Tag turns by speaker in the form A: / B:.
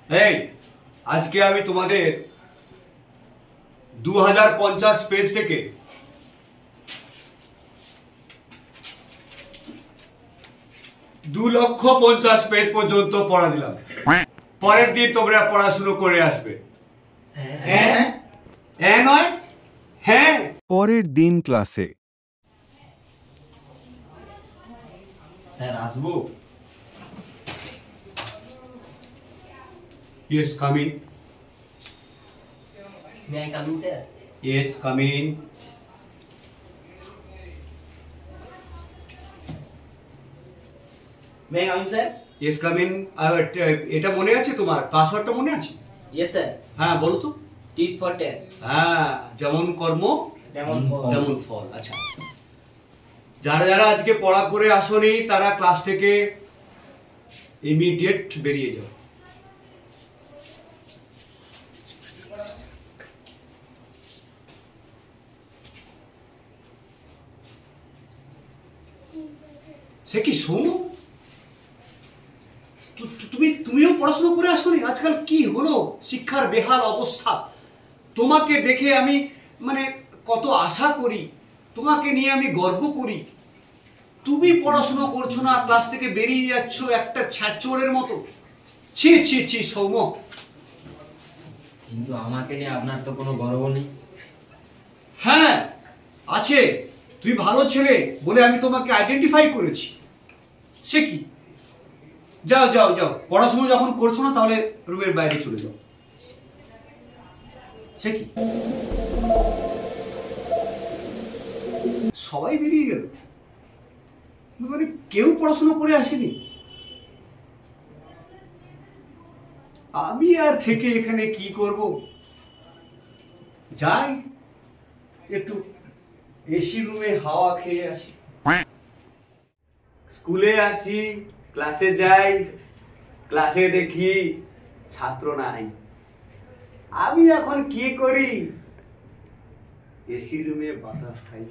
A: এই আজকে আমি তোমাদের 2050 পেজ থেকে 2,50,000 পেজ পর্যন্ত পড়া দিলাম। পরের দিন তোমরা পড়াশুনো করে আসবে। হ্যাঁ হ্যাঁ নয় হ্যাঁ।
B: পরের দিন ক্লাসে।
C: স্যার আসবো?
A: Yes, come in.
C: May I come in, sir?
A: Yes, come in.
C: May I come in, sir?
A: Yes, come in. এটা মনে আছে তোমার? পাসওয়ার্ডটা মনে আছে?
C: Yes, sir.
A: হ্যাঁ বলো তো।
C: Tit for tat.
A: হ্যাঁ, যেমন কর্ম
C: তেমন ফল।
A: তেমন ফল। আচ্ছা, যারা যারা আজকে পড়া করে আসোনি তারা ক্লাস থেকে ইমিডিয়েট বেরিয়ে যাও। সে কি শোনো, তুমিও পড়াশোনা করে আসোনি? আজকাল কি হলো, শিক্ষার বেহাল অবস্থা। তোমাকে দেখে আমি মানে কত আশা করি, তোমাকে নিয়ে আমি গর্ব করি। তুমি পড়াশোনা করছো না, ক্লাস থেকে বেরিয়ে যাচ্ছ একটা ছ্যাচোরের মতো। ছি ছি ছি সৌম্য।
C: কিন্তু আমাকে নিয়ে আপনার তো কোনো গর্ব নেই।
A: হ্যাঁ আছে, তুই ভালো ছেলে বলে আমি তোমাকে আইডেন্টিফাই করেছি। সে কি, যাও যাও যাও, পড়াশোনা যখন করছো না তাহলে রুমের বাইরে চলে যাও। সে কি, সবাই বেরিয়ে গেল, মানে কেউ পড়াশোনা করে আসেনি। আমি আর থেকে এখানে কি করব, যাই একটু এসি রুমে হাওয়া খেয়ে আসি। স্কুলে আসি, ক্লাসে যাই, ক্লাসে দেখি ছাত্র নাই। আমি এখন কি করি, এসি রুমে বাতাস খাই।